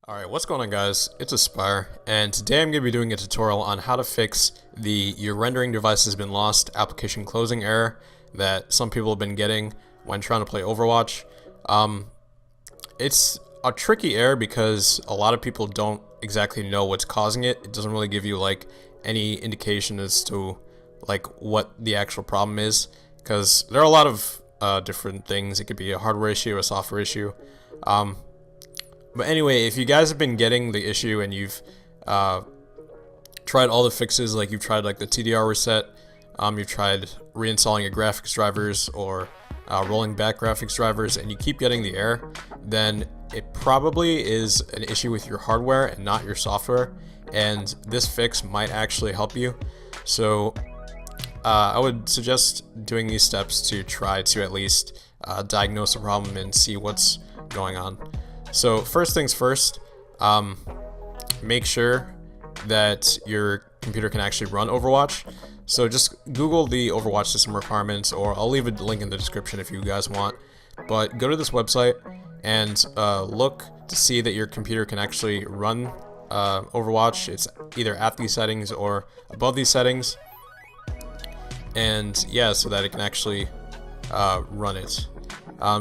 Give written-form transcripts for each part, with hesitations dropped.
Alright, what's going on guys? It's Aspire, and today I'm going to be doing a tutorial on how to fix the "your rendering device has been lost" application closing error that some people have been getting when trying to play Overwatch. It's a tricky error because a lot of people don't exactly know what's causing it. It doesn't really give you like any indication as to like what the actual problem is, because there are a lot of different things. It could be a hardware issue or a software issue. But anyway, if you guys have been getting the issue and you've tried all the fixes, like you've tried like the TDR reset, you've tried reinstalling your graphics drivers or rolling back graphics drivers, and you keep getting the error, then it probably is an issue with your hardware and not your software, and this fix might actually help you. So I would suggest doing these steps to try to at least diagnose the problem and see what's going on. So first things first, make sure that your computer can actually run Overwatch. So just Google the Overwatch system requirements, or I'll leave a link in the description if you guys want. But go to this website and look to see that your computer can actually run Overwatch. It's either at these settings or above these settings. And yeah, so that it can actually run it.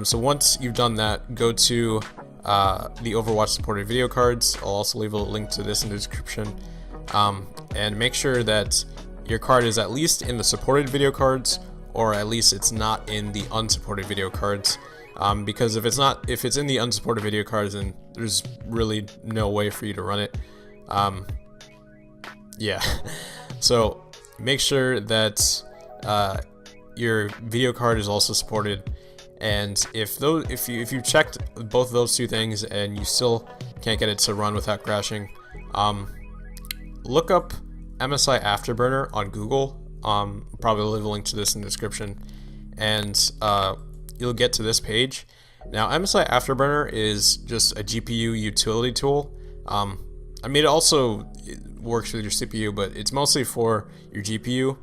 So once you've done that, go to the Overwatch supported video cards. I'll also leave a link to this in the description, and make sure that your card is at least in the supported video cards, or at least it's not in the unsupported video cards, because if it's in the unsupported video cards, then there's really no way for you to run it. Yeah, so make sure that your video card is also supported. And if you checked both of those two things and you still can't get it to run without crashing, look up MSI Afterburner on Google. Probably leave a link to this in the description, and you'll get to this page. Now, MSI Afterburner is just a GPU utility tool. I mean, it works with your CPU, but it's mostly for your GPU,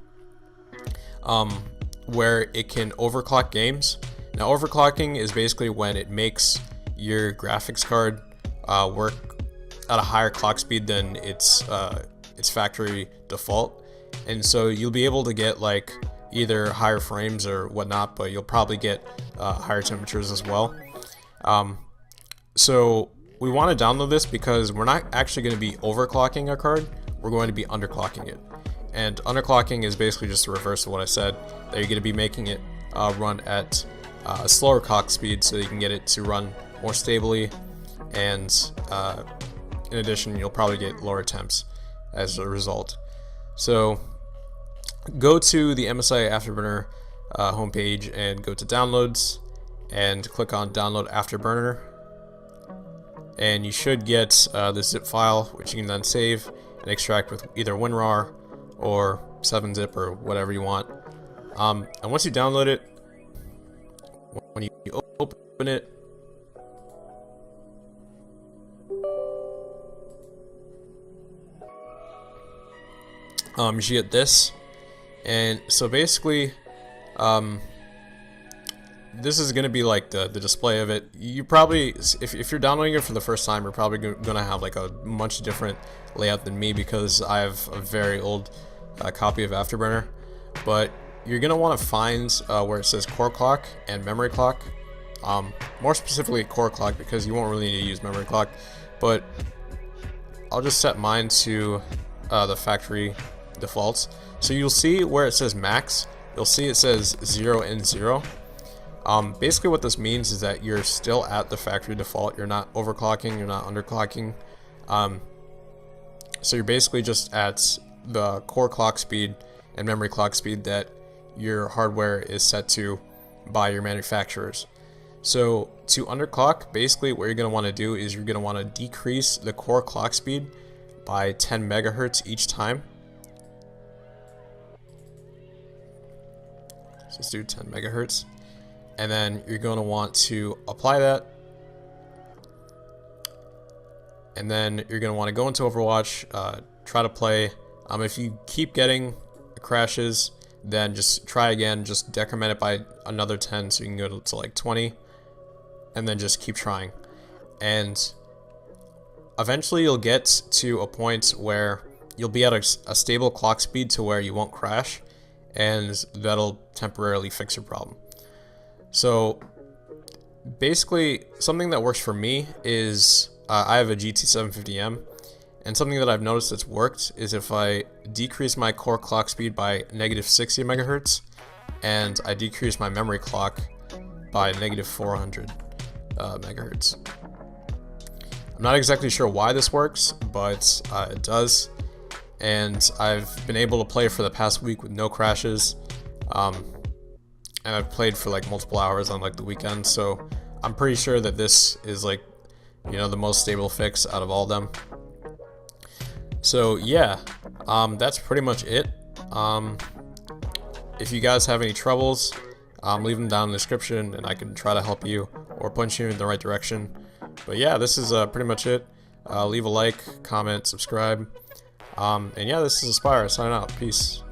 where it can overclock games. Now, overclocking is basically when it makes your graphics card work at a higher clock speed than its factory default, and so you'll be able to get like either higher frames or whatnot, but you'll probably get higher temperatures as well. So we want to download this because we're not actually going to be overclocking our card, we're going to be underclocking it. And underclocking is basically just the reverse of what I said, that you're going to be making it run at a slower clock speed so you can get it to run more stably, and in addition, you'll probably get lower temps as a result. So go to the MSI Afterburner homepage and go to downloads and click on download Afterburner, and you should get the zip file, which you can then save and extract with either WinRAR or 7-zip or whatever you want. And once you download it, when you open it, you should get this. And so basically, this is going to be like the display of it. You probably, if you're downloading it for the first time, you're probably going to have like a much different layout than me, because I have a very old copy of Afterburner. But you're going to want to find where it says core clock and memory clock. More specifically core clock, because you won't really need to use memory clock. But I'll just set mine to the factory defaults. So you'll see where it says max, you'll see it says 0 and 0. Basically what this means is that you're still at the factory default. You're not overclocking, you're not underclocking. So you're basically just at the core clock speed and memory clock speed that your hardware is set to by your manufacturers. So to underclock, basically what you're going to want to do is you're going to want to decrease the core clock speed by 10 megahertz each time. So let's do 10 megahertz. And then you're going to want to apply that. And then you're going to want to go into Overwatch, try to play. If you keep getting crashes, then just try again, just decrement it by another 10 so you can go to like 20, and then just keep trying. And eventually you'll get to a point where you'll be at a stable clock speed to where you won't crash, and that'll temporarily fix your problem. So basically, something that works for me is I have a GT750M, and something that I've noticed that's worked is if I decrease my core clock speed by -60 megahertz, and I decrease my memory clock by -400 megahertz. I'm not exactly sure why this works, but it does, and I've been able to play for the past week with no crashes, and I've played for like multiple hours on like the weekend, so I'm pretty sure that this is like, you know, the most stable fix out of all of them. So yeah, that's pretty much it. If you guys have any troubles, leave them down in the description and I can try to help you or point you in the right direction. But yeah, this is pretty much it. Leave a like, comment, subscribe. And yeah, this is Aspire. Sign out. Peace.